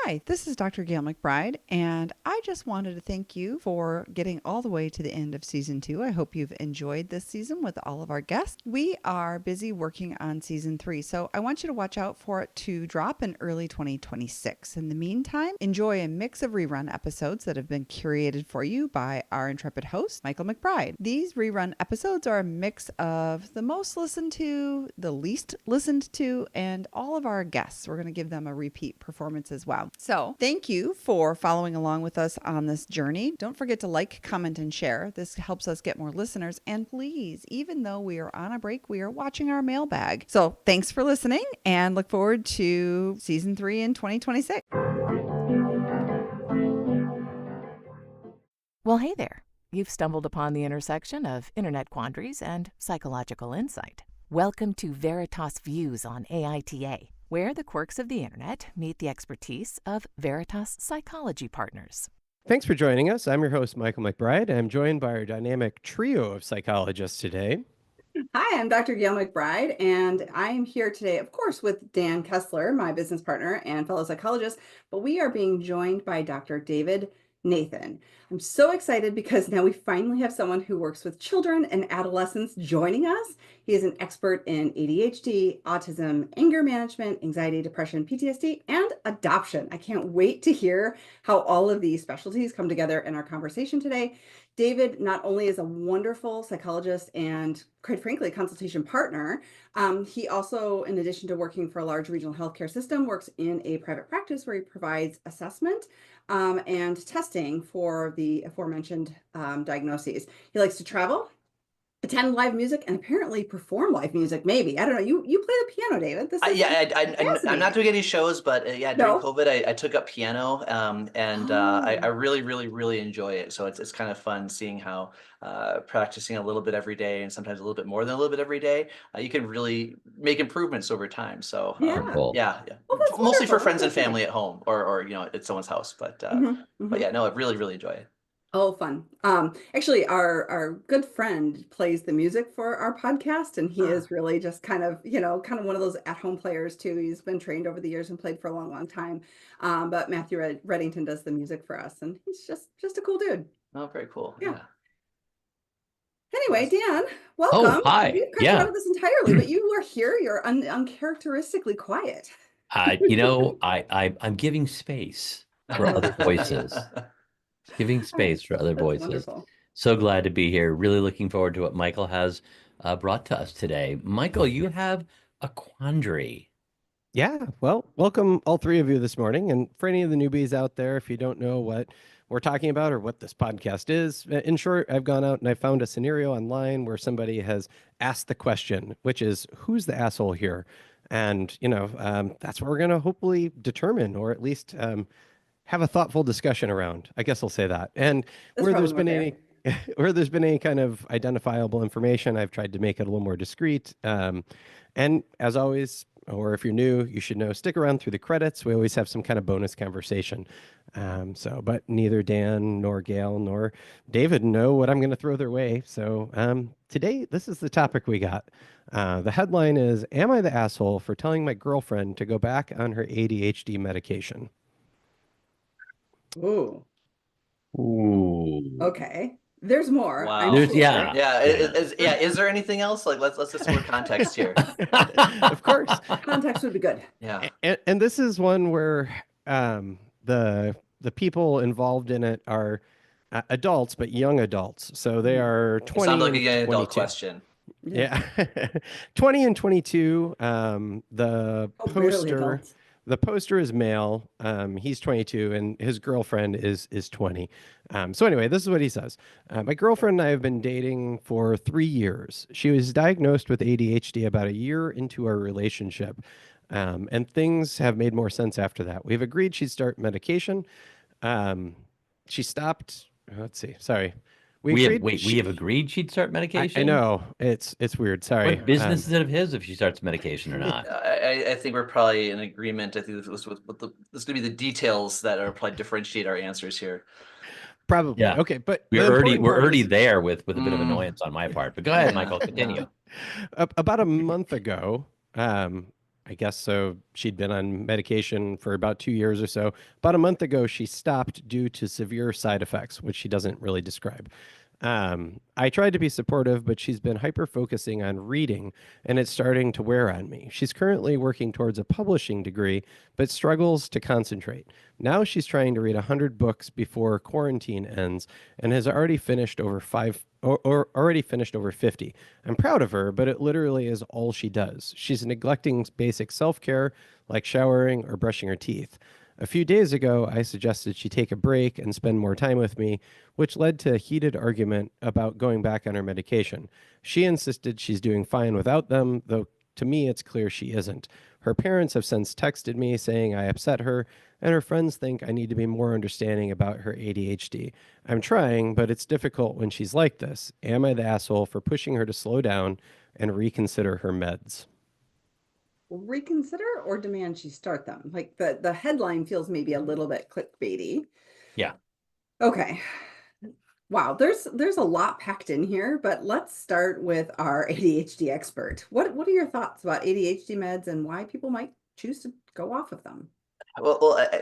Hi, this is Dr. Gayle MacBride, and I just wanted to thank you for getting all the way to the end of season 2. I hope you've enjoyed this season with all of our guests. We are busy working on season 3, so I want you to watch out for it to drop in early 2026. In the meantime, enjoy a mix of rerun episodes that have been curated for you by our intrepid host, Michael MacBride. These rerun episodes are a mix of the most listened to, the least listened to, and all of our guests. We're going to give them a repeat performance as well. So thank you for following along with us on this journey. Don't forget to like, comment, and share. This helps us get more listeners. And please, even though we are on a break, we are watching our mailbag. So thanks for listening and look forward to season 3 in 2026. Well, hey there. You've stumbled upon the intersection of internet quandaries and psychological insight. Welcome to Veritas Views on AITA, where the quirks of the internet meet the expertise of Veritas psychology partners. Thanks for joining us. I'm your host, Michael MacBride. I'm joined by our dynamic trio of psychologists today. Hi, I'm Dr. Gayle MacBride, and I am here today, of course, with Dan Kessler, my business partner and fellow psychologist, but we are being joined by Dr. David Nathan. I'm so excited because now we finally have someone who works with children and adolescents joining us. He is an expert in ADHD, autism, anger management, anxiety, depression, PTSD, and adoption. I can't wait to hear how all of these specialties come together in our conversation today. David not only is a wonderful psychologist and, quite frankly, consultation partner, he also, in addition to working for a large regional healthcare system, works in a private practice where he provides assessment and testing for the aforementioned diagnoses. He likes to travel, attend live music, and apparently perform live music. Maybe, I don't know. You play the piano, David. This is I'm not doing any shows, but during COVID, I took up piano, I really enjoy it. So it's kind of fun seeing how practicing a little bit every day, and sometimes a little bit more than a little bit every day, you can really make improvements over time. So Cool. Well, mostly wonderful. for friends and family at home, or at someone's house. But yeah, no, I really enjoy it. Oh, fun. Actually, our good friend plays the music for our podcast, and he is really just kind of one of those at-home players too. He's been trained over the years and played for a long time. But Matthew Reddington does the music for us, and he's just a cool dude. Oh, very cool. Yeah. Anyway, Dan, welcome. Oh, hi. We've cut you out of this entirely, but you are here. You're uncharacteristically quiet. I'm giving space for other voices. Giving space for other voices. Wonderful. So glad to be here. Really looking forward to what Michael has brought to us today. Michael, you have a quandary. Yeah, well, welcome all three of you this morning. And for any of the newbies out there, if you don't know what we're talking about or what this podcast is, in short, I've gone out and I found a scenario online where somebody has asked the question, which is, who's the asshole here? And, that's what we're going to hopefully determine, or at least have a thoughtful discussion around. I guess I'll say that. And where there's been any kind of identifiable information, I've tried to make it a little more discreet. And as always, or if you're new, you should know, stick around through the credits. We always have some kind of bonus conversation. But neither Dan nor Gayle nor David know what I'm going to throw their way. So today, this is the topic we got. The headline is, am I the asshole for telling my girlfriend to go back on her ADHD medication? Ooh. Okay. There's more. Wow. There's, sure. Is there anything else? Like, let's just more context here. Of course. Context would be good. Yeah. And this is one where the people involved in it are adults, but young adults. So they are 20. Sounds like and an adult 22. question. Yeah. 20 and 22. The poster. The poster is male. He's 22 and his girlfriend is 20. So anyway, this is what he says. My girlfriend and I have been dating for 3 years. She was diagnosed with ADHD about a year into our relationship. And things have made more sense after that. We've agreed she'd start medication. She stopped. Let's see. Sorry. We have agreed she'd start medication? I know. It's weird. Sorry. What business is it of his if she starts medication or not? I think we're probably in agreement. I think this is going to be the details that are probably differentiate our answers here. Probably. Yeah. Okay. But we're already there with a bit of annoyance on my part. But go ahead, Michael, continue. About a month ago, I guess so. She'd been on medication for about 2 years or so. About a month ago, she stopped due to severe side effects, which she doesn't really describe. I tried to be supportive, but she's been hyper focusing on reading and it's starting to wear on me. She's currently working towards a publishing degree, but struggles to concentrate. Now she's trying to read 100 books before quarantine ends and has already finished over or already finished over 50. I'm proud of her, but it literally is all she does. She's neglecting basic self care like showering or brushing her teeth. A few days ago, I suggested she take a break and spend more time with me, which led to a heated argument about going back on her medication. She insisted she's doing fine without them, though to me it's clear she isn't. Her parents have since texted me saying I upset her, and her friends think I need to be more understanding about her ADHD. I'm trying, but it's difficult when she's like this. Am I the asshole for pushing her to slow down and reconsider her meds? Reconsider or demand she start them? Like the headline feels maybe a little bit clickbaity. Yeah. Okay. Wow, there's a lot packed in here, but let's start with our ADHD expert. What are your thoughts about ADHD meds and why people might choose to go off of them?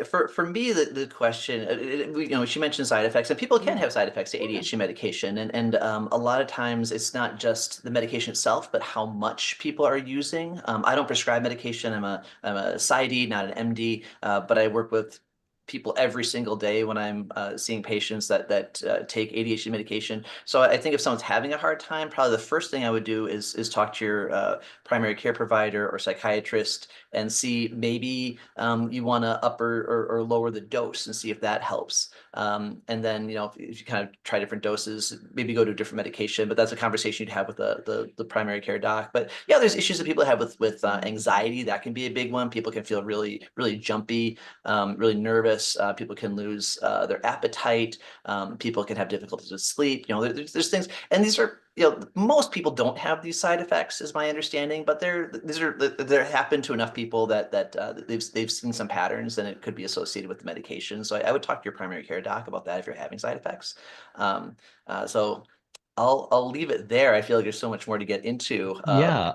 For me, the question, she mentioned side effects, and people can have side effects to ADHD medication, and a lot of times it's not just the medication itself, but how much people are using. I don't prescribe medication. I'm a PsyD, not an MD, but I work with people every single day when I'm seeing patients that take ADHD medication. So I think if someone's having a hard time, probably the first thing I would do is talk to your primary care provider or psychiatrist and see maybe you want to up or lower the dose and see if that helps. And then, if you kind of try different doses, maybe go to a different medication, but that's a conversation you'd have with the primary care doc. But yeah, there's issues that people have with anxiety. That can be a big one. People can feel really, really jumpy, really nervous. People can lose their appetite. People can have difficulties with sleep. There's things, and these are, most people don't have these side effects, is my understanding, but there happen to enough people that they've seen some patterns, and it could be associated with the medication. So I would talk to your primary care doc about that if you're having side effects. So I'll leave it there. I feel like there's so much more to get into. Yeah.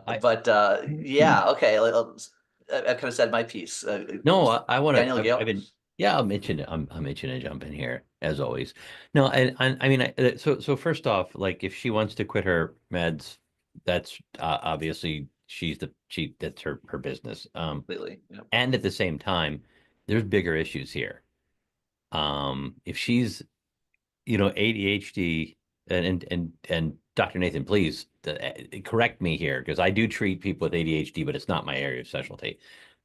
Yeah, okay. I've kind of said my piece. No, I want Daniel, to. Gayle? Yeah, I'll mention it. I'm mentioning to jump in here as always. No, and I mean, so first off, like if she wants to quit her meds, that's obviously that's her business. Completely. Yep. And at the same time, there's bigger issues here. If she's, ADHD, and Dr. Nathan, please correct me here because I do treat people with ADHD, but it's not my area of specialty.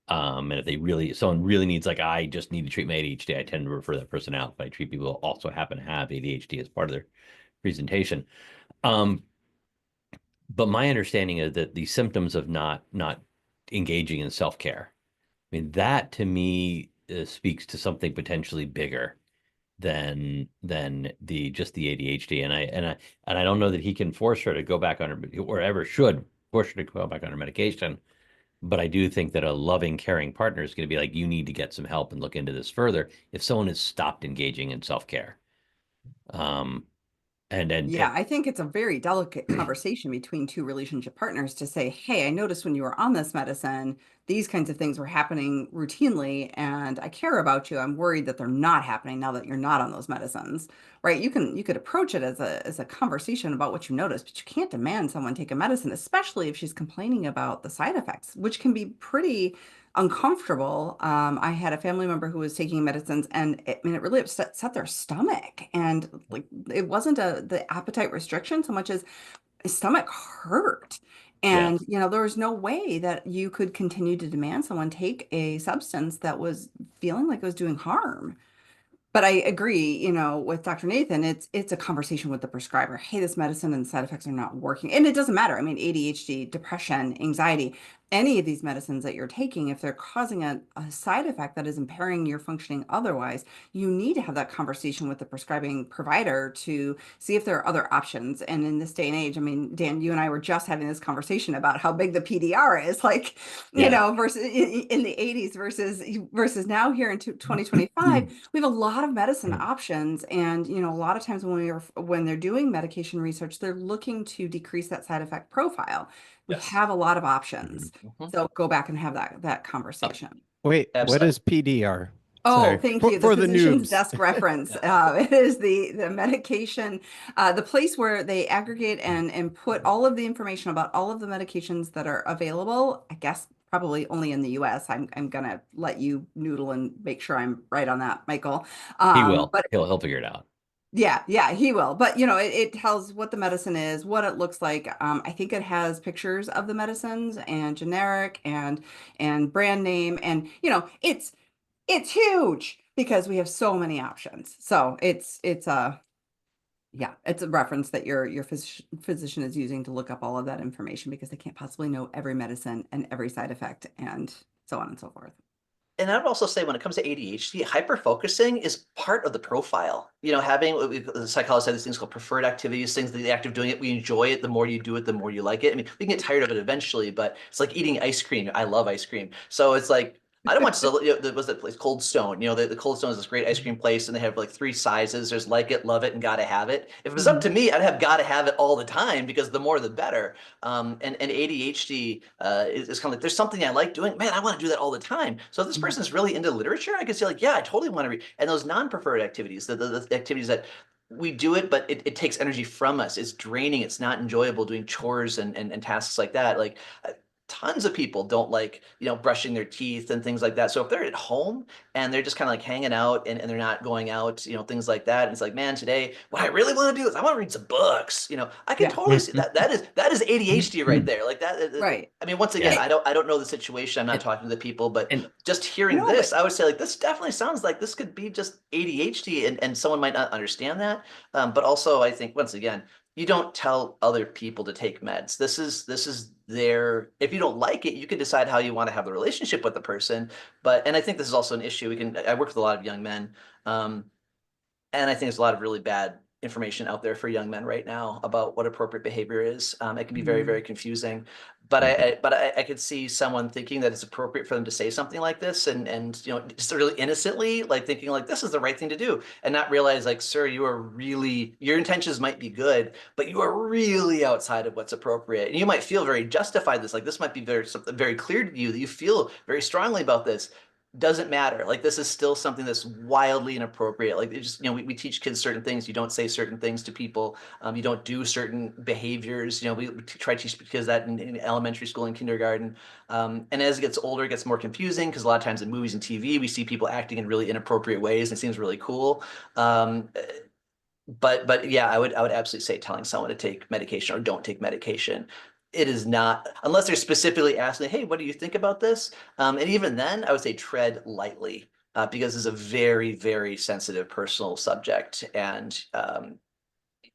And if someone really needs, like, I just need to treat my ADHD, I tend to refer that person out. But I treat people who also happen to have ADHD as part of their presentation. But my understanding is that the symptoms of not engaging in self-care, I mean, that to me speaks to something potentially bigger than just the ADHD. And I don't know that he can force her to go back on her, or ever should force her to go back on her medication. But I do think that a loving, caring partner is going to be like, you need to get some help and look into this further if someone has stopped engaging in self-care. Yeah, I think it's a very delicate conversation between two relationship partners to say, hey, I noticed when you were on this medicine, these kinds of things were happening routinely, and I care about you. I'm worried that they're not happening now that you're not on those medicines, right? You could approach it as a conversation about what you noticed, but you can't demand someone take a medicine, especially if she's complaining about the side effects, which can be pretty uncomfortable. I had a family member who was taking medicines, and it really upset their stomach, and like it wasn't the appetite restriction so much as his stomach hurt. And, Yes. there was no way that you could continue to demand someone take a substance that was feeling like it was doing harm. But I agree, with Dr. Nathan, it's a conversation with the prescriber. Hey, this medicine and the side effects are not working. And it doesn't matter. I mean, ADHD, depression, anxiety, any of these medicines that you're taking, if they're causing a side effect that is impairing your functioning otherwise, you need to have that conversation with the prescribing provider to see if there are other options. And in this day and age, I mean, Dan, you and I were just having this conversation about how big the PDR is, like, versus in the 80s versus now here in 2025, we have a lot of medicine options. And, a lot of times when they're doing medication research, they're looking to decrease that side effect profile. We Yes. have a lot of options. Mhm. So go back and have that conversation. Wait, what Absolutely. is PDR? Oh, Sorry, thank you. The for the physician's noobs. desk reference. Yeah. It is the medication, the place where they aggregate and put all of the information about all of the medications that are available. I guess probably only in the US. I'm gonna let you noodle and make sure I'm right on that, Michael. He will. But He'll figure it out. yeah, he will. But it tells what the medicine is, what it looks like. I think it has pictures of the medicines and generic and brand name, and it's huge because we have so many options. So it's a reference that your physician is using to look up all of that information because they can't possibly know every medicine and every side effect and so on and so forth. And I would also say when it comes to ADHD, hyper-focusing is part of the profile. Having the psychologists have these things called preferred activities, things that the act of doing it, we enjoy it. The more you do it, the more you like it. I mean, we can get tired of it eventually, but it's like eating ice cream. I love ice cream. So it's like, I don't want to, was that place Cold Stone? The Cold Stone is this great ice cream place, and they have like 3 sizes. There's like it, love it, and gotta have it. If it was up to me, I'd have gotta have it all the time because the more the better. And ADHD is kind of like, there's something I like doing. Man, I want to do that all the time. So if this person is really into literature, I could say like, yeah, I totally want to read. And those non-preferred activities, the activities that we do it, but it takes energy from us. It's draining. It's not enjoyable doing chores and tasks like that. Like tons of people don't like, brushing their teeth and things like that. So if they're at home and they're just kind of like hanging out and they're not going out, things like that. And it's like, man, today, what I really want to do is I want to read some books. I can Yeah. totally see that. That is ADHD right there. Like that. Right. I mean, once again, Yeah. I don't know the situation. I'm not talking to the people, but And just hearing No, this, I would say like, this definitely sounds like this could be just ADHD and someone might not understand that. But also I think once again, you don't tell other people to take meds. This is their, if you don't like it, you can decide how you want to have the relationship with the person. And I think this is also an issue. I work with a lot of young men. And I think there's a lot of really bad information out there for young men right now about what appropriate behavior is. It can be very, very confusing. But I could see someone thinking that it's appropriate for them to say something like this and just really innocently like thinking like this is the right thing to do and not realize like, sir, your intentions might be good, but you are really outside of what's appropriate. And you might feel very justified this might be something very clear to you that you feel very strongly about this. Doesn't matter. Like this is still something that's wildly inappropriate. Like it just, we teach kids certain things. You don't say certain things to people. You don't do certain behaviors. We try to teach because that in elementary school and kindergarten. And as it gets older, it gets more confusing because a lot of times in movies and TV, we see people acting in really inappropriate ways. And it seems really cool. But yeah, I would absolutely say telling someone to take medication or don't take medication. It is not, unless they're specifically asking, hey, what do you think about this? And even then, I would say tread lightly because it's a very, very sensitive personal subject. And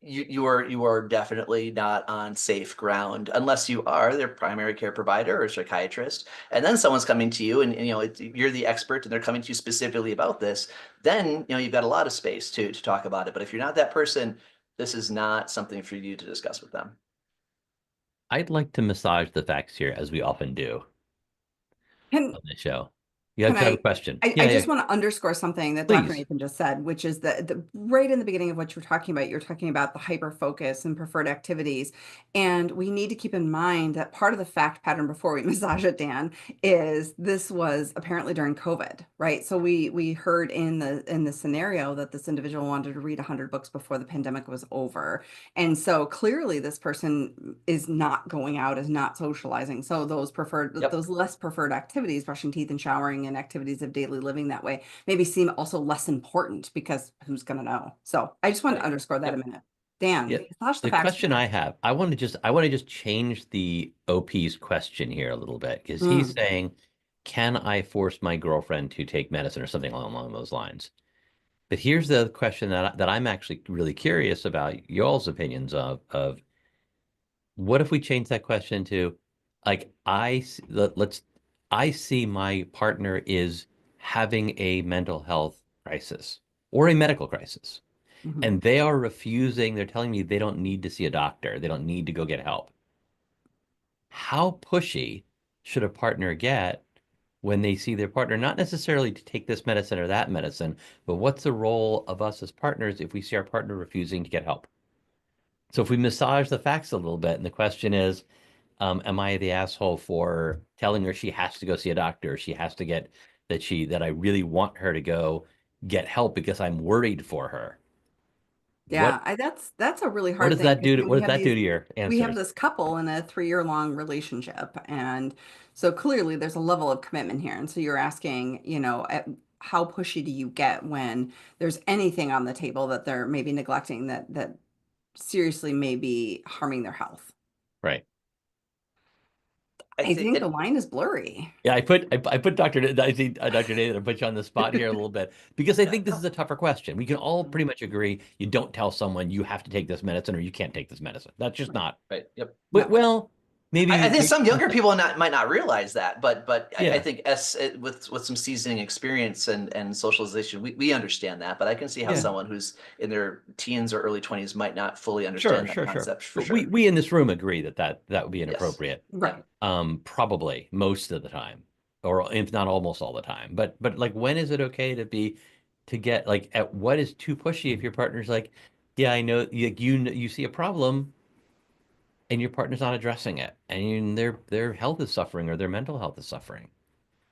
you are definitely not on safe ground unless you are their primary care provider or psychiatrist. And then someone's coming to you and you're the expert and they're coming to you specifically about this. Then, you've got a lot of space to talk about it. But if you're not that person, this is not something for you to discuss with them. I'd like to massage the facts here, as we often do Can on the show. You Can have a question? I just want to underscore something that Dr. Please. Nathan just said, which is that right in the beginning of what you're talking about the hyper focus and preferred activities. And we need to keep in mind that part of the fact pattern before we massage it, Dan, is this was apparently during COVID, right? So we heard in the scenario that this individual wanted to read 100 books before the pandemic was over. And so clearly this person is not going out, is not socializing. So those less preferred activities, brushing teeth and showering and activities of daily living that way maybe seem also less important because who's going to know? So I just want to underscore that a minute. Dan, the question I have, I want to just change the OP's question here a little bit because he's saying, can I force my girlfriend to take medicine or something along those lines? But here's the question that I'm actually really curious about y'all's opinions of what if we change that question to like I see my partner is having a mental health crisis or a medical crisis, and they are refusing. They're telling me they don't need to see a doctor. They don't need to go get help. How pushy should a partner get when they see their partner, not necessarily to take this medicine or that medicine, but what's the role of us as partners if we see our partner refusing to get help? So if we massage the facts a little bit, and the question is, Am I the asshole for telling her she has to go see a doctor? She has to get that I really want her to go get help because I'm worried for her. Yeah, What that's a really what hard does thing that do to because we what does have that do these to your we have answers? this couple in a 3-year-long relationship, and so clearly there's a level of commitment here. And so you're asking, how pushy do you get when there's anything on the table that they're maybe neglecting that seriously may be harming their health? Right. I I think think the it, line is blurry. Yeah, I put I think Dr. Nathan, I put you on the spot here a little bit because I yeah, think this is a tougher question. We can all pretty much agree you don't tell someone you have to take this medicine or you can't take this medicine. That's just Right. not. right. Yep. No. Well, I maybe think some younger people might not realize that, but I yeah, think with some seasoning experience and socialization, we understand that. But I can see how yeah. someone who's in their teens or early 20s might not fully Sure, understand that sure, sure. concept for But sure. we in this room agree that would be Yes. inappropriate. Yeah. Right. Probably most of the time, or if not almost all the time. But like, when is it okay to get like at what is too pushy if your partner's like, yeah, I know you see a problem and your partner's not addressing it, and their health is suffering or their mental health is suffering.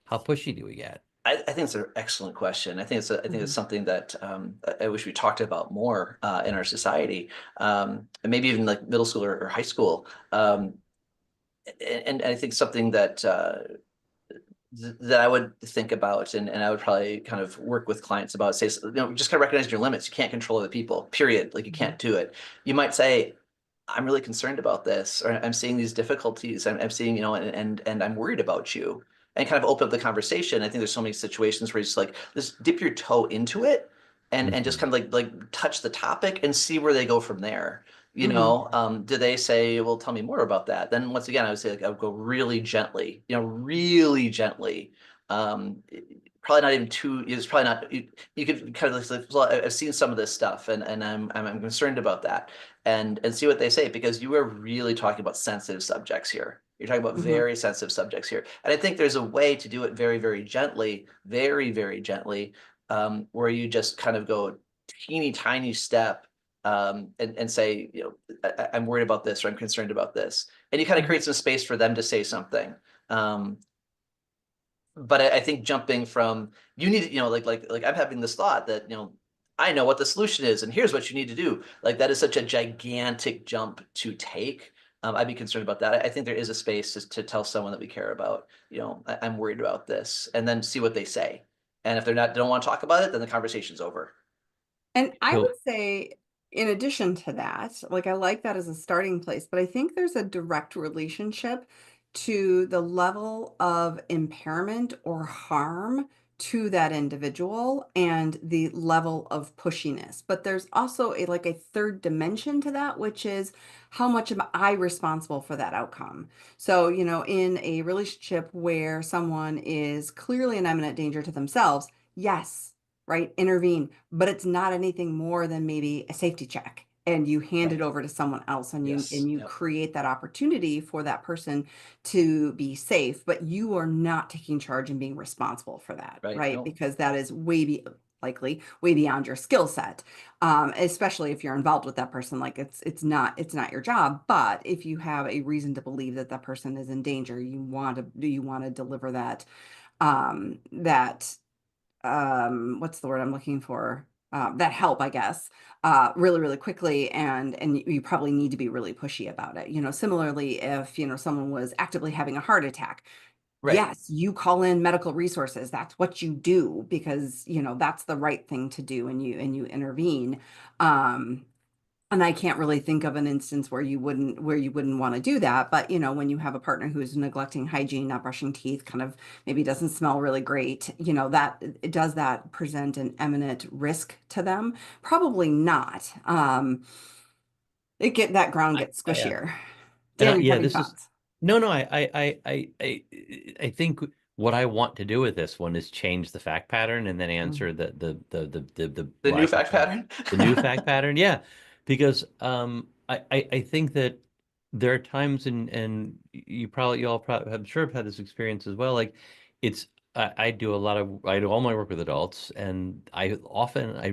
How pushy do we get? I think it's an excellent question. I think it's Mhm. something that I wish we talked about more in our society, and maybe even like middle school or high school. And I think something that that I would think about, and I would probably kind of work with clients about, say, just kind of recognize your limits. You can't control other people, period. Like you Mhm. can't do it. You might say, I'm really concerned about this, or I'm seeing these difficulties. I'm seeing, and I'm worried about you, and kind of open up the conversation. I think there's so many situations where you just dip your toe into it, and just Mhm. kind of like touch the topic and see where they go from there. Mhm. Do they say, well, tell me more about that? Then once again, I would say like I would go really gently, really gently. Um, Probably not even too. It's probably not. You could kind of like, well, I've seen some of this stuff, and I'm concerned about that, and see what they say, because you are really talking about sensitive subjects here. You're talking about Mhm. very sensitive subjects here, and I think there's a way to do it very, very gently, very, very gently, where you just kind of go teeny tiny step, and say, I'm worried about this, or I'm concerned about this, and you kind of Mhm. create some space for them to say something. Um, but I think jumping from, you need, like I'm having this thought that, I know what the solution is, and here's what you need to do. Like that is such a gigantic jump to take. I'd be concerned about that. I think there is a space to tell someone that we care about, I'm worried about this, and then see what they say. And if they don't want to talk about it, then the conversation's over. And I So would say, in addition to that, like I like that as a starting place, but I think there's a direct relationship to the level of impairment or harm to that individual and the level of pushiness. But there's also a third dimension to that, which is how much am I responsible for that outcome? So, in a relationship where someone is clearly in imminent danger to themselves, yes, right, intervene, but it's not anything more than maybe a safety check, and you hand it Right. over to someone else, and you Yes. and you Yep. create that opportunity for that person to be safe, but you are not taking charge and being responsible for that, Right. right? No. Because that is likely way beyond your skill set, especially if you're involved with that person. Like it's not your job, but if you have a reason to believe that that person is in danger, you want to deliver that what's the word I'm looking for? That help, I guess, really, really quickly, and you probably need to be really pushy about it. Similarly, if someone was actively having a heart attack, Right. yes, you call in medical resources. That's what you do because that's the right thing to do, and you intervene. Um, and I can't really think of an instance where you wouldn't want to do that. But when you have a partner who's neglecting hygiene, not brushing teeth, kind of maybe doesn't smell really great, does that present an imminent risk to them? Probably not. That ground gets yeah, squishier. and Dan, you have yeah, any this is thoughts? no, no. I think what I want to do with this one is change the fact pattern and then Mm. answer the The what I new call fact pattern. the new fact pattern. Yeah, because I think that there are times, and you all probably I'm sure have had this experience as well. Like it's I do all my work with adults, and I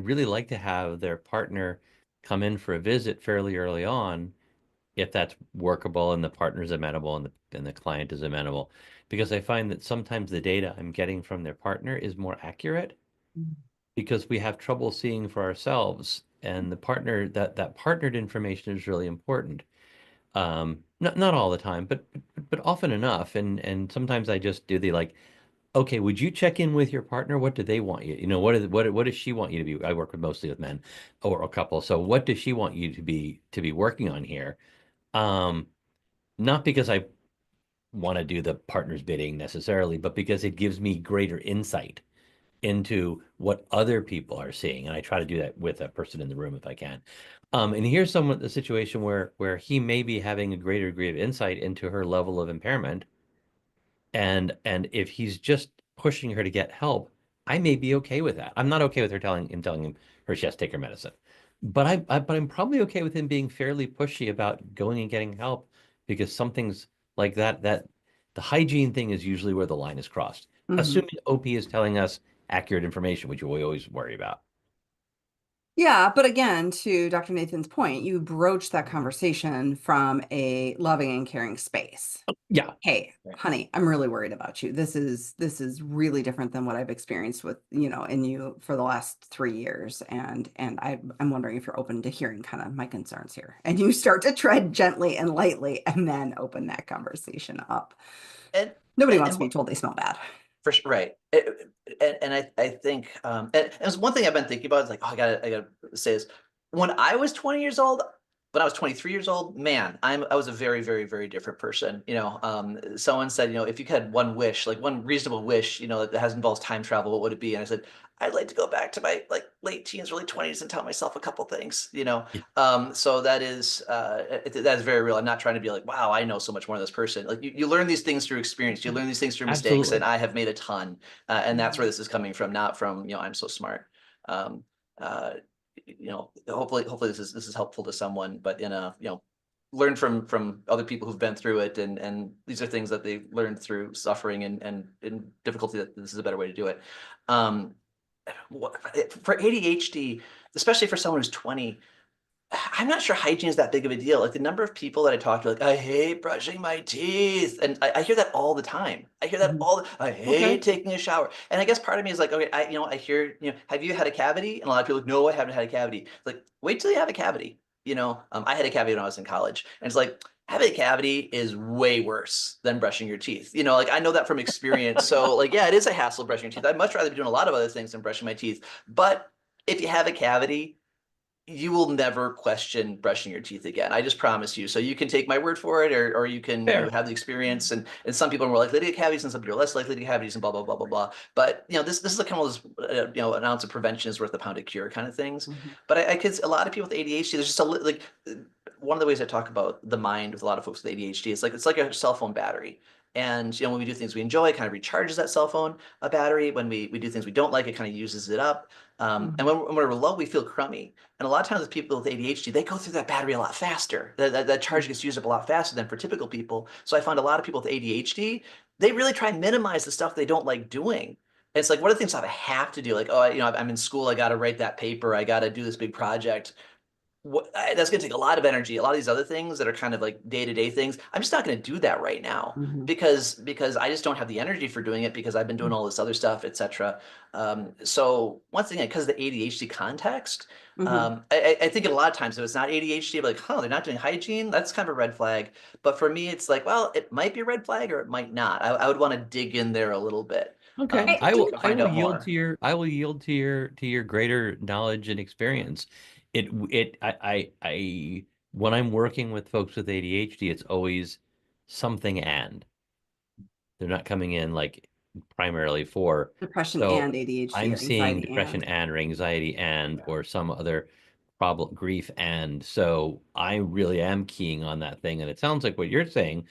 really like to have their partner come in for a visit fairly early on if that's workable and the partner's amenable and the client is amenable, because I find that sometimes the data I'm getting from their partner is more accurate because we have trouble seeing for ourselves, and the partner, that partnered information is really important. Not all the time, but often enough. And sometimes I just do the like, okay, would you check in with your partner? What do they want you? You know, what does she want you to be? I work with mostly with men or a couple. So what does she want you to be working on here? Um, Not because I want to do the partner's bidding necessarily, but because it gives me greater insight into what other people are seeing. And I try to do that with a person in the room if I can. And here's the situation where he may be having a greater degree of insight into her level of impairment. And if he's just pushing her to get help, I may be okay with that. I'm not okay with her telling him her she has to take her medicine. But I'm probably okay with him being fairly pushy about going and getting help because something's like that the hygiene thing is usually where the line is crossed. Assuming OP is telling us accurate information, which we always worry about. Yeah, but again, to Dr. Nathan's point, you broach that conversation from a loving and caring space. Yeah. Hey, honey, I'm really worried about you. This is really different than what I've experienced with, in you for the last 3 years. And I'm wondering if you're open to hearing kind of my concerns here. And you start to tread gently and lightly and then open that conversation up. And nobody wants to be told they smell bad. For sure, right. And I think and it was one thing I've been thinking about is like, oh, I gotta say this. When I was 20 years old, when I was 23 years old, man, I was a very, very, very different person. Someone said, if you had one wish, like one reasonable wish, that has involves time travel, what would it be? And I said, I'd like to go back to my like late teens, early 20s and tell myself a couple things, So that is very real. I'm not trying to be like, wow, I know so much more than this person. Like you learn these things through experience, you learn these things through mistakes, Absolutely. and I have made a ton. And that's where this is coming from, not from, I'm so smart. Um, Hopefully this is helpful to someone, but in a, learn from other people who've been through it, and these are things that they learned through suffering and difficulty, that this is a better way to do it. For ADHD, especially for someone who's 20, I'm not sure hygiene is that big of a deal. Like the number of people that I talk to, like, I hate brushing my teeth. And I hear that all the time. I hear that I hate taking a shower. And I guess part of me is like, okay, I hear, have you had a cavity? And a lot of people are like, no, I haven't had a cavity. It's like, wait till you have a cavity. I had a cavity when I was in college. And it's like, having a cavity is way worse than brushing your teeth. Like I know that from experience. So like, yeah, it is a hassle brushing your teeth. I'd much rather be doing a lot of other things than brushing my teeth. But if you have a cavity, you will never question brushing your teeth again. I just promise you. So you can take my word for it, or you can have the experience. And some people are more likely to get cavities, and some people are less likely to get cavities, and blah blah blah blah blah. But this is kind of an ounce of prevention is worth a pound of cure kind of things. But I could a lot of people with ADHD. There's just like one of the ways I talk about the mind with a lot of folks with ADHD is like it's like a cell phone battery. And when we do things we enjoy, it kind of recharges that cell phone battery. When we do things we don't like, it kind of uses it up. And when we're low, we feel crummy. And a lot of times with people with ADHD, they go through that battery a lot faster. That charge gets used up a lot faster than for typical people. So I find a lot of people with ADHD, they really try and minimize the stuff they don't like doing. And it's like, what are the things I have to do? Like, oh, I'm in school, I got to write that paper, I got to do this big project. That's going to take a lot of energy. A lot of these other things that are kind of like day-to-day things, I'm just not going to do that right now because I just don't have the energy for doing it because I've been doing all this other stuff, etc. So once again, because of the ADHD context, I think a lot of times if it's not ADHD, like, they're not doing hygiene, that's kind of a red flag. But for me, it's like, well, it might be a red flag or it might not. I would want to dig in there a little bit. Okay. I will yield to your greater knowledge and experience. When I'm working with folks with ADHD, it's always something, and they're not coming in like primarily for depression and ADHD. I'm seeing anxiety depression and or anxiety or some other problem, grief. And so I really am keying on that thing. And it sounds like what you're saying,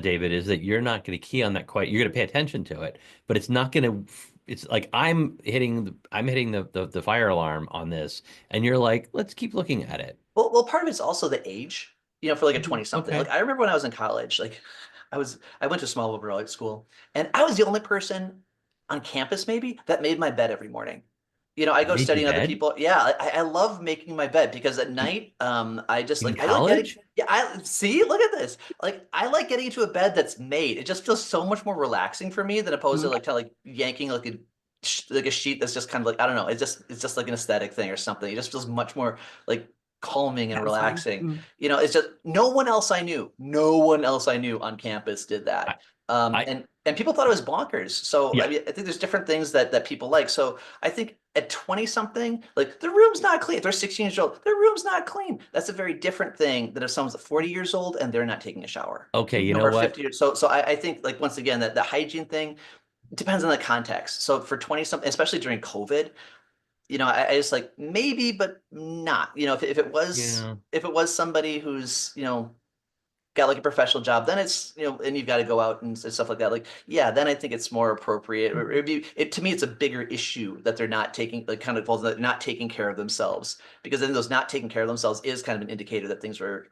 David, is that you're not going to key on that quite. You're going to pay attention to it, but it's not going to. It's like I'm hitting the fire alarm on this, and you're like, let's keep looking at it. Well, part of it's also the age. For like a 20-something. Okay. Like I remember when I was in college, like I went to small liberal arts school, and I was the only person on campus maybe that made my bed every morning. I You go made your studying other bed people. Yeah, I love making my bed because at night, I just in like I like getting. college? Yeah, I see. Look at this. Like I like getting into a bed that's made. It just feels so much more relaxing for me than opposed to Mhm. like yanking like a sheet that's just kind of like I don't know. It's just like an aesthetic thing or something. It just feels much more like calming and Satisfying. relaxing. Mm. It's just no one else I knew on campus did I, that. I And people thought it was bonkers. So I yeah. mean, I think there's different things that people like. So I think at 20 something, like the room's not clean. If they're 16 years old, their room's not clean. That's a very different thing than if someone's 40 years old and they're not taking a shower. Okay, you know Or what? 50 years. So I think like once again that the hygiene thing depends on the context. So for 20 something, especially during COVID, I just like maybe, but not. If it was Yeah. if it was somebody who's, got like a professional job, then it's, and you've got to go out and stuff like that. Like, yeah, then I think it's more appropriate. To me, it's a bigger issue that they're not taking, like kind of falls that not taking care of themselves, because then those not taking care of themselves is kind of an indicator that things are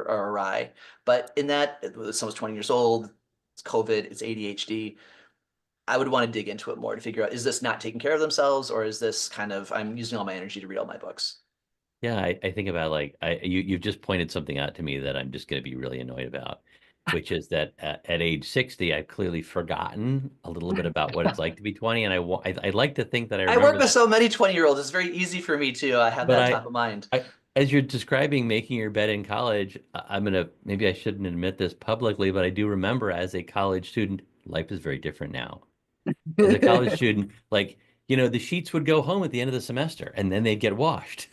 awry. But in that, if someone's 20 years old, it's COVID, it's ADHD. I would want to dig into it more to figure out, is this not taking care of themselves, or is this kind of, I'm using all my energy to read all my books? Yeah, I think about like you've just pointed something out to me that I'm just going to be really annoyed about, which is that at age 60, I've clearly forgotten a little bit about what it's like to be 20, and I like to think that I I work remember with that, so many 20-year-olds. It's very easy for me to have but that top of mind. I as you're describing making your bed in college, I'm gonna maybe I shouldn't admit this publicly, but I do remember as a college student, life is very different now. As a college student, like the sheets would go home at the end of the semester, and then they'd get washed.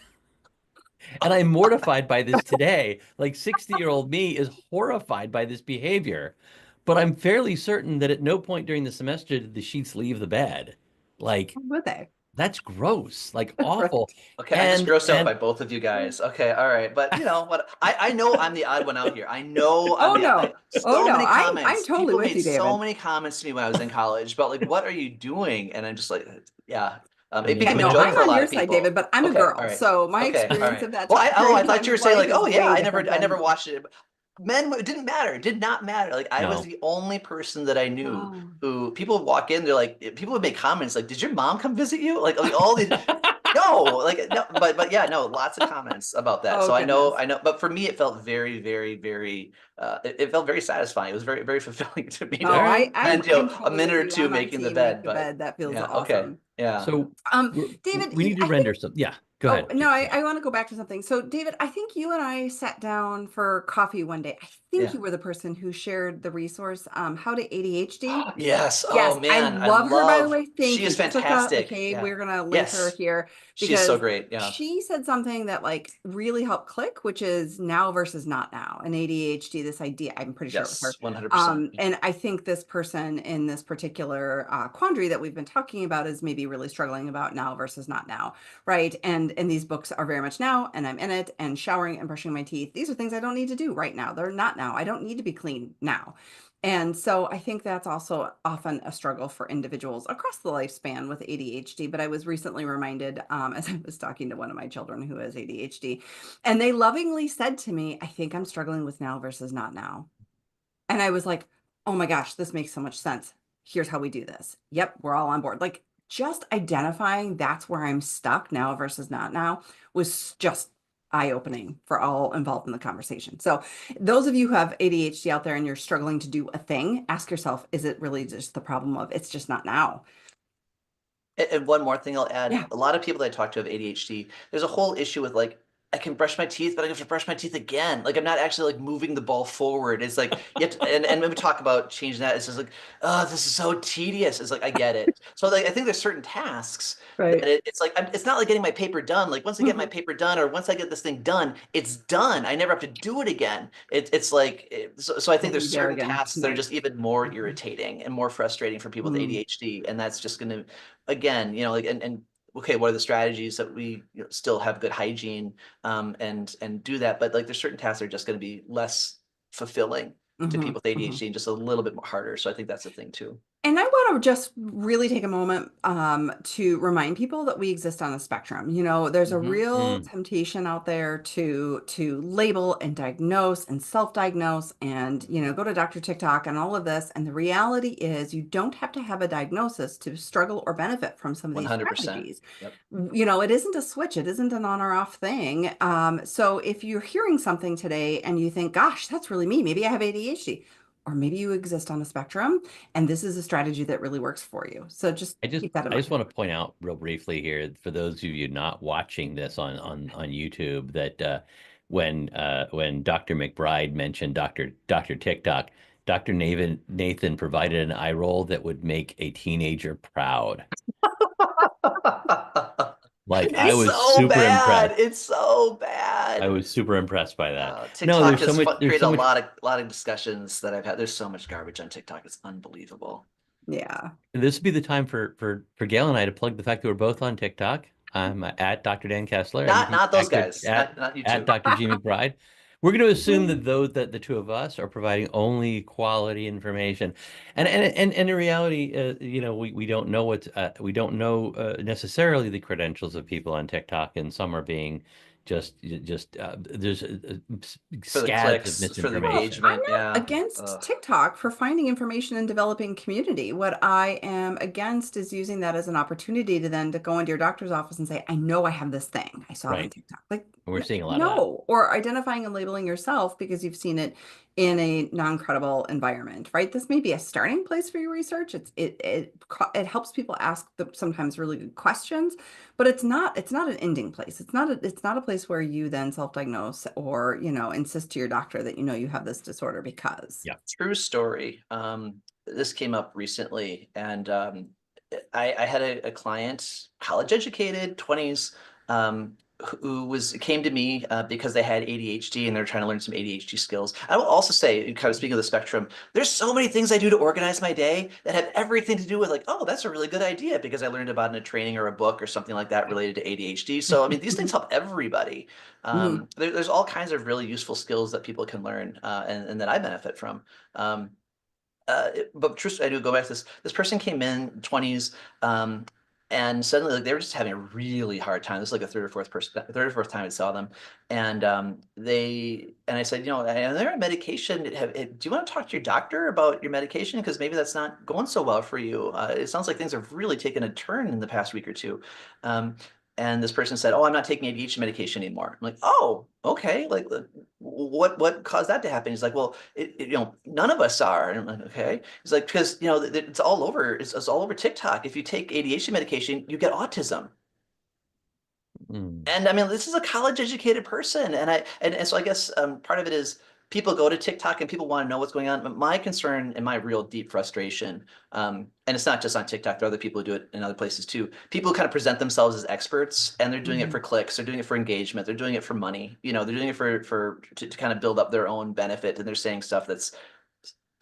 And I'm mortified by this today. Like 60-year-old me is horrified by this behavior. But I'm fairly certain that at no point during the semester did the sheets leave the bed. Like, Would they? that's gross, like Right. awful. Okay, I'm just And grossed out and by both of you guys. Okay, all right, but you know what? I know I'm the odd one out here. I know I'm Oh the no. Oh so no. many I'm comments. totally People with made you, so David. many comments to me when I was in college about like, what are you doing? And I'm just like, yeah. I It mean, Yeah, became a no, what joke I'm for a on lot your of side, David, people. but I'm a Okay, all girl. right. So my Okay, all experience right. of that Well, time I period of thought time you were of saying life like, is oh yeah, way I different never than watched it. Men, it didn't matter. It did not matter. Like I was no. the only person that I knew oh. who people would walk in, they're like, people would make comments like, "Did your mom come visit you?" Like all these. No, like no, but yeah, no, lots of comments about that. Oh So goodness. I know, but for me, it felt very, very, very. It felt very satisfying. It was very, very fulfilling to me All No, to right. I'm spend I'm a totally minute with or you. two I'm on making the team make bed. the But bed. That feels yeah, okay, awesome. yeah, So David, we need to I think render some. Yeah, go oh, ahead. no, Go ahead. I want to go back to something. So, David, I think you and I sat down for coffee one day. I think yeah. you were the person who shared the resource, How to ADHD. Yes. Yes, Oh I man, I love her, by the love. way. Thank She you. is Jessica fantastic. McCabe, Yeah. we're gonna link her Yes, here she's so because great. Yeah. she said something that like really helped click, which is now versus not now. And ADHD, this idea, I'm pretty sure it was her. Yes, 100%. And I think this person in this particular quandary that we've been talking about is maybe really struggling about now versus not now, right? And these books are very much now, and I'm in it, and showering and brushing my teeth. These are things I don't need to do right now. They're not now. I don't need to be clean now. And so I think that's also often a struggle for individuals across the lifespan with ADHD. But I was recently reminded, as I was talking to one of my children who has ADHD, and they lovingly said to me, I think I'm struggling with now versus not now. And I was like, oh my gosh, this makes so much sense. Here's how we do this. Yep, we're all on board. Like just identifying that's where I'm stuck now versus not now was just eye-opening for all involved in the conversation. So those of you who have ADHD out there and you're struggling to do a thing, ask yourself, is it really just the problem of it's just not now? And one more thing I'll add, Yeah. a lot of people that I talk to have ADHD, there's a whole issue with like, I can brush my teeth, but I have to brush my teeth again. Like I'm not actually like moving the ball forward. It's like you have to, and when we talk about changing that, it's just like, oh, this is so tedious. It's like I get it. So like I think there's certain tasks that Right. it's like it's not like getting my paper done. Like once I get my Mhm. paper done, or once I get this thing done, it's done. I never have to do it again. It's like so I think Won't there's be there certain again. tasks that are Right. just even more Mhm. irritating and more frustrating for people with Mm. ADHD, and that's just going to again, like and okay, what are the strategies that we still have good hygiene and do that? But like there's certain tasks that are just going to be less fulfilling to Mhm. people with Mhm. ADHD and just a little bit more harder. So I think that's the thing too. And I want to just really take a moment to remind people that we exist on a spectrum. There's a real Mm. temptation out there to label and diagnose and self-diagnose and go to Dr. TikTok and all of this. And the reality is you don't have to have a diagnosis to struggle or benefit from some of these 100%. strategies. Yep. It isn't a switch. It isn't an on or off thing. So if you're hearing something today and you think, gosh, that's really me, maybe I have ADHD, or maybe you exist on a spectrum and this is a strategy that really works for you. So just keep that in I just mind. want to point out real briefly here for those of you not watching this on YouTube that when Dr. MacBride mentioned Dr. TikTok, Dr. Nathan provided an eye roll that would make a teenager proud. Like I It's was so super bad. impressed. It's so I bad. was super impressed by that. No, TikTok has there's created so a much. lot of discussions that I've had. There's so much garbage on TikTok. It's unbelievable. Yeah. This would be the time for Gail and I to plug the fact that we're both on TikTok. I'm at Dr. Dan Kessler, and Not he's those guys. Not you at two. Dr. G McBride. We're going to assume that the two of us are providing only quality information, and in reality, we don't know we don't know necessarily the credentials of people on TikTok, and some are being just there's For the scads of clicks, for the Well, misinformation. I'm engagement. not Yeah. against Ugh. TikTok for finding information and developing community. What I am against is using that as an opportunity to go into your doctor's office and say, I know I have this thing. I saw it on Right. TikTok. Like, And we're seeing a lot of that. no. Or identifying and labeling yourself because you've seen it in a non-credible environment, right? This may be a starting place for your research. It helps people ask sometimes really good questions, but it's not an ending place. It's not a place where you then self-diagnose or, insist to your doctor that you have this disorder because. Yeah. True story. This came up recently, and I had a client, college educated, 20s, who came to me because they had ADHD and they're trying to learn some ADHD skills. I will also say, kind of speaking of the spectrum, there's so many things I do to organize my day that have everything to do with like, oh, that's a really good idea because I learned about it in a training or a book or something like that related to ADHD. So I mean, these things help everybody. Mhm. There's all kinds of really useful skills that people can learn and that I benefit from. Um, but truth, I do go back to this person came in 20s, and suddenly like they were just having a really hard time. This is like a third or fourth time I saw them, and I said, and they're on medication. Do you want to talk to your doctor about your medication because maybe that's not going so well for you? It sounds like things have really taken a turn in the past week or two. Um, and this person said, "Oh, I'm not taking ADHD medication anymore." I'm like, "Oh, okay. Like, what caused that to happen?" He's like, "Well, none of us are." And I'm like, "Okay." He's like, "Because it's all over. It's all over TikTok. If you take ADHD medication, you get autism." Mm. And I mean, this is a college educated person. And so I guess part of it is people go to TikTok and people want to know what's going on. But my concern and my real deep frustration, and it's not just on TikTok, there are other people who do it in other places too. People who kind of present themselves as experts and they're doing it for clicks, they're doing it for engagement, they're doing it for money, they're doing it to kind of build up their own benefit. And they're saying stuff that's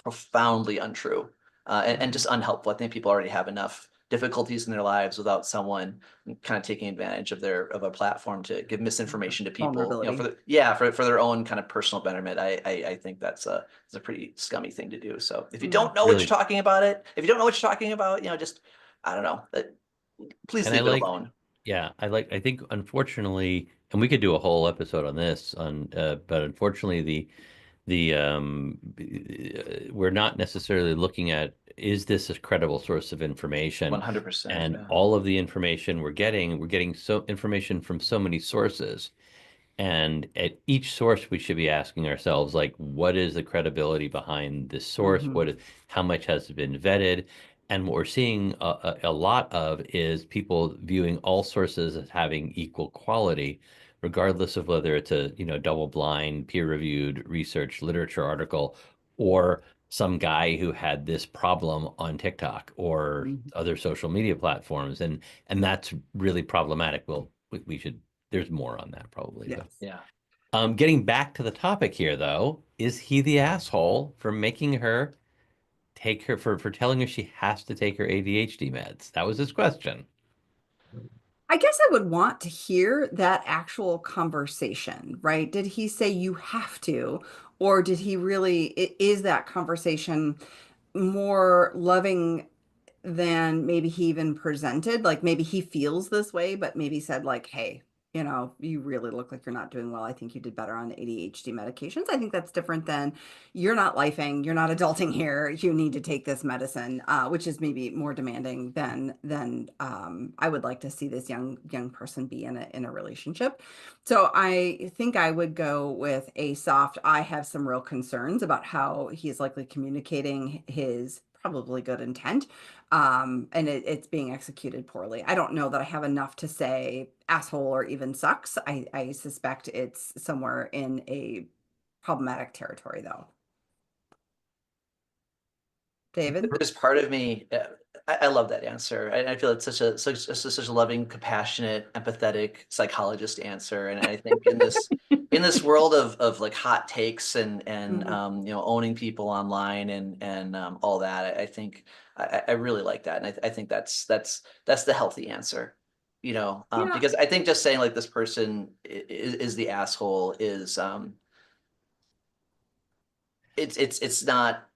profoundly untrue and just unhelpful. I think people already have enough difficulties in their lives without someone kind of taking advantage of a platform to give misinformation to people, Vulnerability. for their own kind of personal betterment. I think it's a pretty scummy thing to do. So if you Yeah. don't know what you're talking about if you don't know what you're talking about, just I don't know. Please And leave it alone. yeah, I think unfortunately, and we could do a whole episode on this but unfortunately we're not necessarily looking at, is this a credible source of information? 100%. And Yeah. all of the information we're getting so information from so many sources. And at each source, we should be asking ourselves, like, what is the credibility behind this source? Mhm. How much has been vetted? And what we're seeing a lot of is people viewing all sources as having equal quality, regardless of whether it's a double-blind, peer-reviewed research literature article, or some guy who had this problem on TikTok or Mhm. other social media platforms, and that's really problematic. Well, we should. There's more on that probably, but Yes. Yeah. getting back to the topic here, though, is he the asshole for making her take her for telling her she has to take her ADHD meds? That was his question. I guess I would want to hear that actual conversation, right? Did he say you have to, or did he really, is that conversation more loving than maybe he even presented. Like maybe he feels this way, but maybe said like, hey, you really look like you're not doing well. I think you did better on ADHD medications. I think that's different than you're not lifing, you're not adulting here. You need to take this medicine, which is maybe more demanding than I would like to see this young person be in a relationship. So I think I would go with a soft. I have some real concerns about how he's likely communicating his probably good intent, and it's being executed poorly. I don't know that I have enough to say asshole or even sucks. I suspect it's somewhere in a problematic territory, though. David? There's part of me, I love that answer. I feel it's such a loving, compassionate, empathetic psychologist answer. And I think in this world of like hot takes and owning people online and all that, I think I really like that. And I think that's the healthy answer. Yeah. Because I think just saying like this person is the asshole is it's not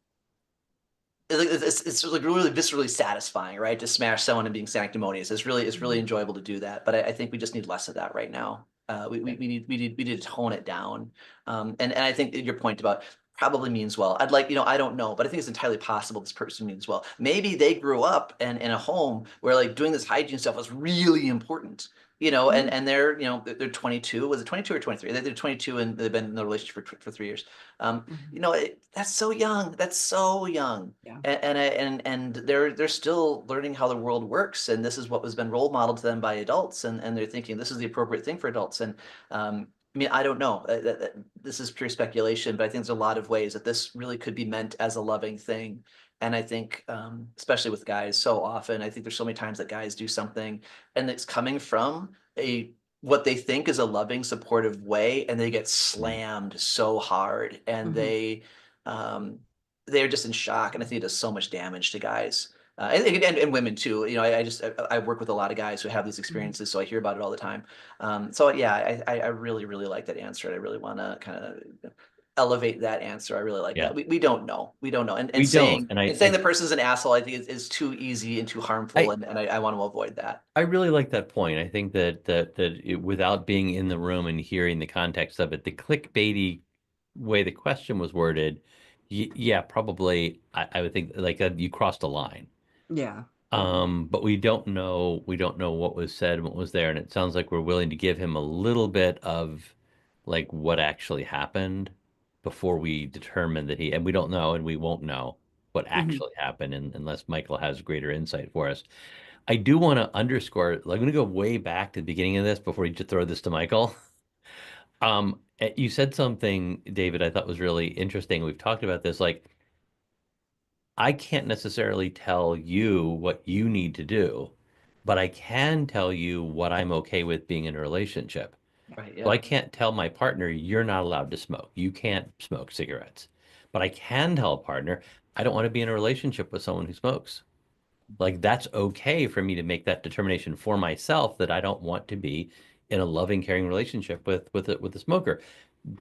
it's like really viscerally satisfying, right? To smash someone and being sanctimonious. It's really enjoyable to do that. But I think we just need less of that right now. We need to tone it down. And I think your point about probably means well. I'd like, I don't know, but I think it's entirely possible this person means well. Maybe they grew up in a home where like doing this hygiene stuff was really important. And they're 22. Was it 22 or 23? They're 22 and they've been in the relationship for 3 years. That's so young. That's so young. Yeah. And they're still learning how the world works, and this is what has been role modeled to them by adults, and they're thinking this is the appropriate thing for adults. And I mean, I don't know. This is pure speculation, but I think there's a lot of ways that this really could be meant as a loving thing. And I think, especially with guys, so often, I think there's so many times that guys do something and it's coming from what they think is a loving, supportive way, and they get slammed so hard, and they're just in shock, and I think it does so much damage to guys. And women too. I work with a lot of guys who have these experiences, so I hear about it all the time. So yeah, I really, really like that answer. And I really want to kind of elevate that answer. I really like Yeah. that. We don't know. We don't know. And We saying don't. And saying the person's an asshole, I think is too easy and too harmful. And I want to avoid that. I really like that point. I think that without being in the room and hearing the context of it, the clickbaity way the question was worded, yeah, probably I would think like you crossed a line. Yeah. But we don't know what was said and what was there, and it sounds like we're willing to give him a little bit of like what actually happened before we determine that and we don't know and we won't know what actually happened unless Michael has greater insight for us. I do want to underscore, I'm going to go way back to the beginning of this before you just throw this to Michael. You said something, David, I thought was really interesting. We've talked about this, like, I can't necessarily tell you what you need to do, but I can tell you what I'm okay with being in a relationship. Right. So Yeah. I can't tell my partner, you're not allowed to smoke. You can't smoke cigarettes. But I can tell a partner, I don't want to be in a relationship with someone who smokes. Like that's okay for me to make that determination for myself that I don't want to be in a loving, caring relationship with a smoker.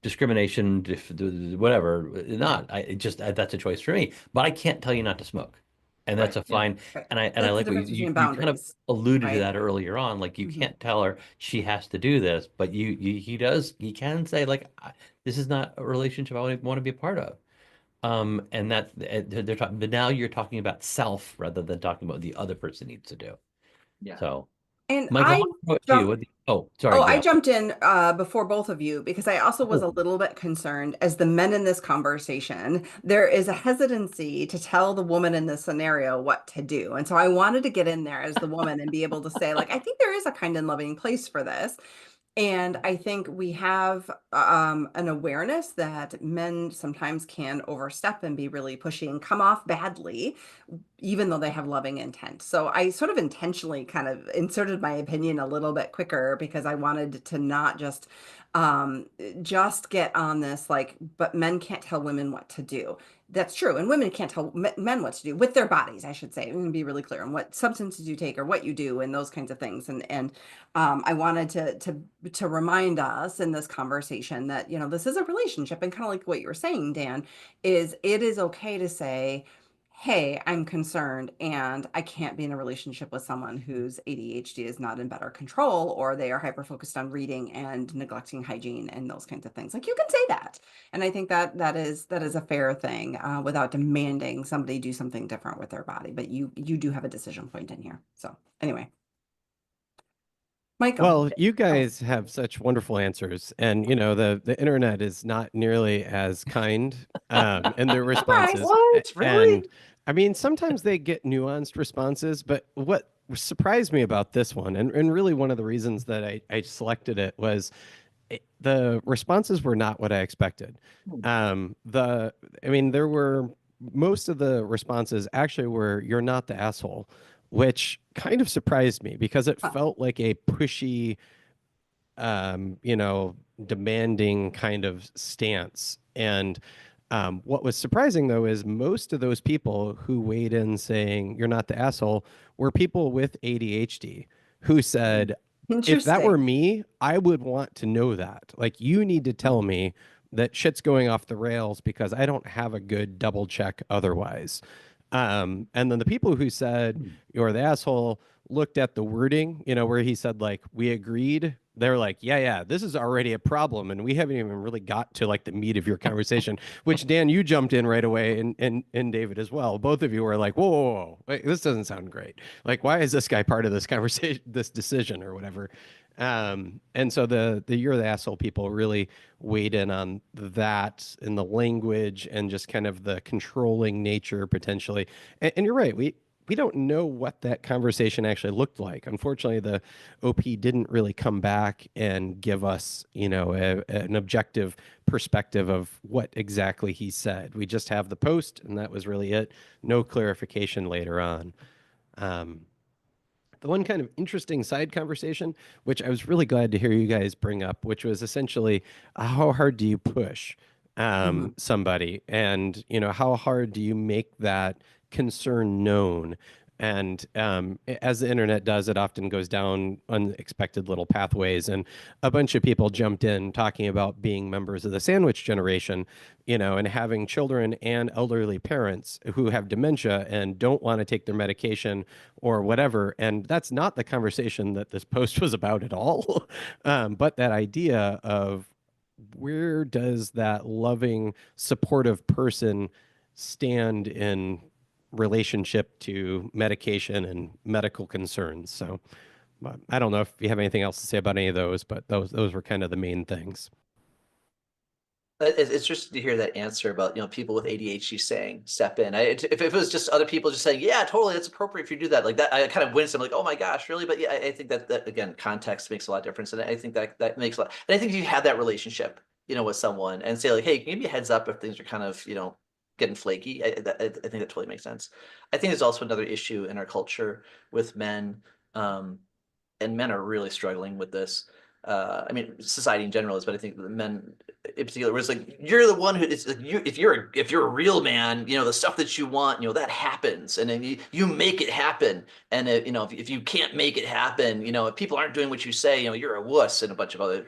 Discrimination, whatever, not. That's a choice for me. But I can't tell you not to smoke, and that's Right. a fine. Right. And I That's the like what difference between you kind of boundaries, alluded to right? that earlier on. Like you can't tell her she has to do this, but he can say like this is not a relationship I want to be a part of. And that they're talking, but now you're talking about self rather than talking about what the other person needs to do. Yeah. So, And Michael, I how about you? jumped. Oh, sorry, Oh, I Gail. jumped in before both of you because I also was Oh, a little bit concerned as the men in this conversation. There is a hesitancy to tell the woman in this scenario what to do. And so I wanted to get in there as the woman and be able to say, like, I think there is a kind and loving place for this. And I think we have an awareness that men sometimes can overstep and be really pushy and come off badly, even though they have loving intent. So I sort of intentionally kind of inserted my opinion a little bit quicker because I wanted to not just get on this like, but men can't tell women what to do. That's true. And women can't tell men what to do with their bodies, I should say. I'm going to be really clear on what substances you take or what you do and those kinds of things. And I wanted to remind us in this conversation that, this is a relationship, and kind of like what you were saying, Dan, is it is okay to say, hey, I'm concerned and I can't be in a relationship with someone whose ADHD is not in better control, or they are hyper focused on reading and neglecting hygiene and those kinds of things. Like, you can say that. And I think that that is a fair thing, without demanding somebody do something different with their body. But you do have a decision point in here. So anyway, Michael. Well, you Oh, guys have such wonderful answers, and the internet is not nearly as kind in their surprise. responses. What? Really? And I mean, sometimes they get nuanced responses, but what surprised me about this one, and really one of the reasons that I selected it was the responses were not what I expected. Hmm. I mean, there were most of the responses actually were "you're not the asshole," which kind of surprised me because it Huh. felt like a pushy, demanding kind of stance. And what was surprising though is most of those people who weighed in saying "you're not the asshole" were people with ADHD who said, if that were Interesting. me, I would want to know that. Like, you need to tell me that shit's going off the rails because I don't have a good double check otherwise. And then the people who said you're the asshole looked at the wording, where he said, like, we agreed. They're like, yeah, this is already a problem. And we haven't even really got to like the meat of your conversation, which Dan, you jumped in right away, and David as well. Both of you were like, whoa, wait, this doesn't sound great. Like, why is this guy part of this conversation, this decision or whatever? And so the you're the asshole people really weighed in on that in the language and just kind of the controlling nature potentially. And you're right, we don't know what that conversation actually looked like. Unfortunately, the OP didn't really come back and give us, an objective perspective of what exactly he said. We just have the post, and that was really it. No clarification later on. The one kind of interesting side conversation, which I was really glad to hear you guys bring up, which was essentially how hard do you push Mhm. somebody, and how hard do you make that concern known? And as the internet does, it often goes down unexpected little pathways. And a bunch of people jumped in talking about being members of the sandwich generation, and having children and elderly parents who have dementia and don't want to take their medication or whatever. And that's not the conversation that this post was about at all. But that idea of where does that loving, supportive person stand in relationship to medication and medical concerns? So I don't know if you have anything else to say about any of those, but those were kind of the main things. It's interesting to hear that answer about, people with ADHD saying step in. If it was just other people just saying, yeah, totally, that's appropriate if you do that, like that, I kind of wince. I'm like, oh my gosh, really? But yeah, I think that again, context makes a lot of difference, and I think that makes a lot. And I think if you have that relationship, with someone and say like, hey, can you give me a heads up if things are kind of, getting flaky? I think that totally makes sense. I think there's also another issue in our culture with men, and men are really struggling with this. I mean, society in general is, but I think the men in particular, where it's like you're the one who it's like you if you're a real man, the stuff that you want, that happens, and then you make it happen. And if you can't make it happen, if people aren't doing what you say, you're a wuss, and a bunch of other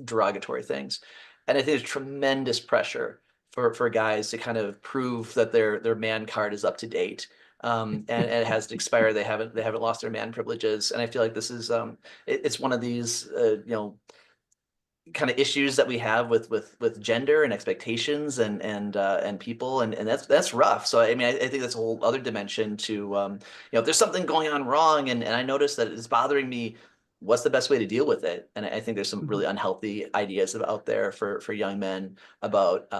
derogatory things. And I think there's tremendous pressure for guys to kind of prove that their man card is up to date. And it has to expire. They haven't lost their man privileges, and I feel like this is it's one of these kind of issues that we have with gender and expectations and people, and that's rough. So I mean, I think that's a whole other dimension to if there's something going on wrong, and I notice that it's bothering me. What's the best way to deal with it? And I think there's some Mhm. really unhealthy ideas out there for young men about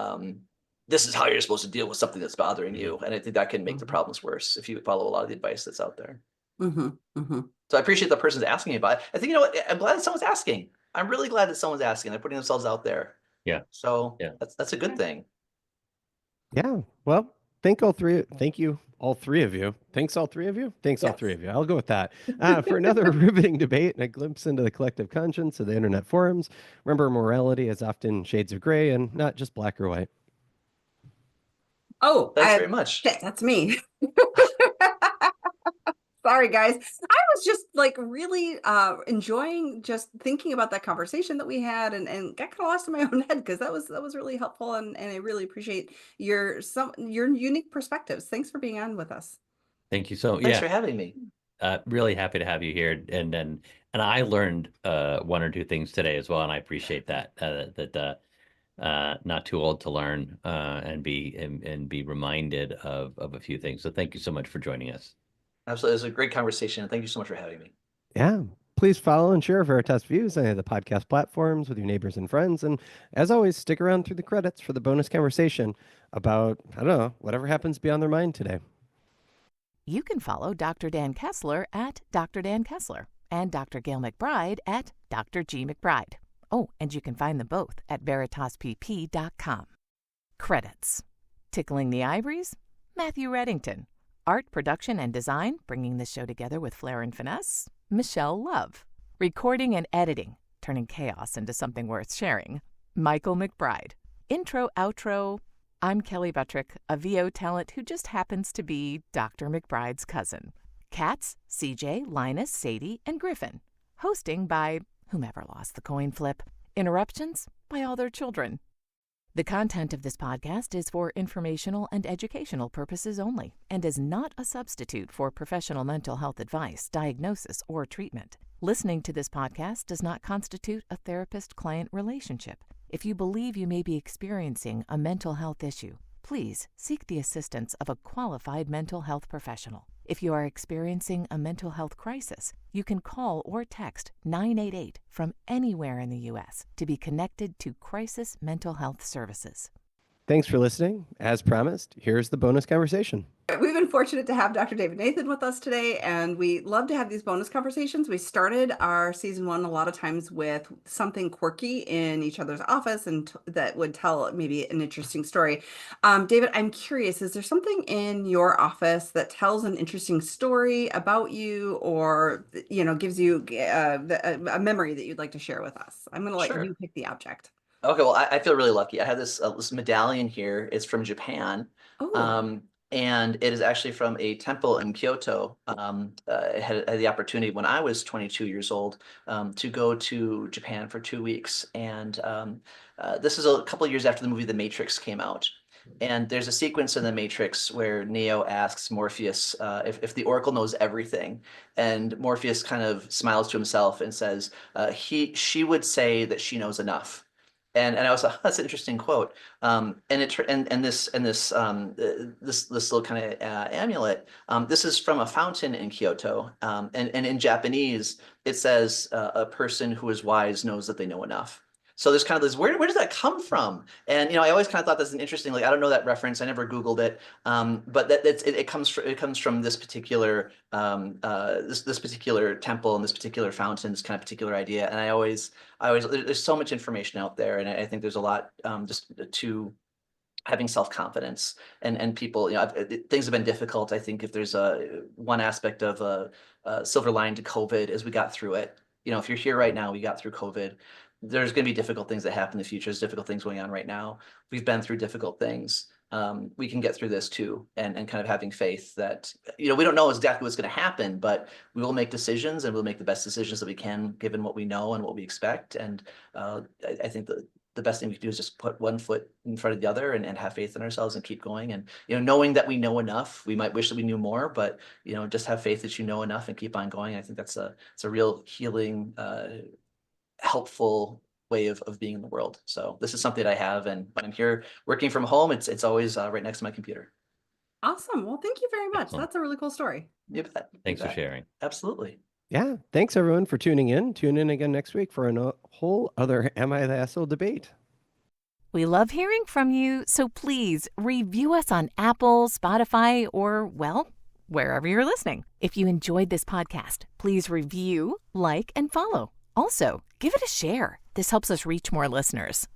this is how you're supposed to deal with something that's bothering Mhm. you. And I think that can make the Mhm. problems worse if you follow a lot of the advice that's out there. Mhm. Mhm. So I appreciate the person's asking about it. I think, what, I'm glad that someone's asking. I'm really glad that someone's asking. They're putting themselves out there. Yeah. So Yeah. that's a good thing. Yeah. Well, thank you, all three of you. Thanks, all three of you. Thanks, all three Yes. of you. I'll go with that. For another riveting debate and a glimpse into the collective conscience of the internet forums. Remember, morality is often shades of gray and not just black or white. Oh, Thanks very much. shit, that's me. Sorry, guys. I was just like really enjoying just thinking about that conversation that we had, and got kind of lost in my own head because that was really helpful, and I really appreciate your unique perspectives. Thanks for being on with us. Thank you so. Thanks for having me. Really happy to have you here, and I learned one or two things today as well, and I appreciate that. Not too old to learn and be reminded of a few things. So thank you so much for joining us. Absolutely, it was a great conversation. Thank you so much for having me. Yeah. Please follow and share Veritas Views on the podcast platforms with your neighbors and friends. And as always, stick around through the credits for the bonus conversation about, I don't know, whatever happens to be on their mind today. You can follow Dr. Dan Kessler at Dr. Dan Kessler and Dr. Gayle MacBride at Dr. G. MacBride. Oh, and you can find them both at veritaspp.com. Credits. Tickling the Ivories, Matthew Reddington. Art, production, and design, bringing the show together with flair and finesse, Michelle Love. Recording and editing, turning chaos into something worth sharing, Michael McBride. Intro, outro, I'm Kelly Buttrick, a VO talent who just happens to be Dr. McBride's cousin. Cats, CJ, Linus, Sadie, and Griffin. Hosting by whomever lost the coin flip. Interruptions by all their children. The content of this podcast is for informational and educational purposes only and is not a substitute for professional mental health advice, diagnosis, or treatment. Listening to this podcast does not constitute a therapist-client relationship. If you believe you may be experiencing a mental health issue, please seek the assistance of a qualified mental health professional. If you are experiencing a mental health crisis, you can call or text 988 from anywhere in the U.S. to be connected to Crisis Mental Health Services. Thanks for listening. As promised, here's the bonus conversation. We've been fortunate to have Dr. David Nathan with us today, and we love to have these bonus conversations. We started our season 1 a lot of times with something quirky in each other's office and that would tell maybe an interesting story. David, I'm curious, is there something in your office that tells an interesting story about you or, gives you a memory that you'd like to share with us? I'm going to let you pick the object. Okay, well, I feel really lucky. I have this medallion here. It's from Japan. Oh. And it is actually from a temple in Kyoto. I had the opportunity when I was 22 years old to go to Japan for 2 weeks. And this is a couple of years after the movie The Matrix came out. And there's a sequence in The Matrix where Neo asks Morpheus if the Oracle knows everything. And Morpheus kind of smiles to himself and says, she would say that she knows enough. And I was like, that's an interesting quote. And this little kind of amulet. This is from a fountain in Kyoto. And in Japanese, it says a person who is wise knows that they know enough. So there's kind of this, where does that come from? And I always kind of thought that's an interesting, like, I don't know that reference. I never Googled it, but it comes from this particular this particular temple and this particular fountain, this kind of particular idea. And I always there's so much information out there, and I think there's a lot just to having self-confidence and people. Things have been difficult. I think if there's one aspect of a silver line to COVID as we got through it. If you're here right now, we got through COVID. There's going to be difficult things that happen in the future. There's difficult things going on right now. We've been through difficult things. We can get through this too, and kind of having faith that, we don't know exactly what's going to happen, but we will make decisions and we'll make the best decisions that we can given what we know and what we expect. And I think the best thing we can do is just put one foot in front of the other and have faith in ourselves and keep going. And, knowing that we know enough, we might wish that we knew more, but, just have faith that you know enough and keep on going. I think it's a real healing, helpful way of being in the world. So this is something that I have, and when I'm here working from home, it's always right next to my computer. Awesome. Well, thank you very much. Excellent. That's a really cool story. You bet. Thanks for sharing. Absolutely. Yeah. Thanks everyone for tuning in. Tune in again next week for a whole other Am I the Asshole debate. We love hearing from you, so please review us on Apple, Spotify, or, well, wherever you're listening. If you enjoyed this podcast, please review, like, and follow. Also, give it a share. This helps us reach more listeners.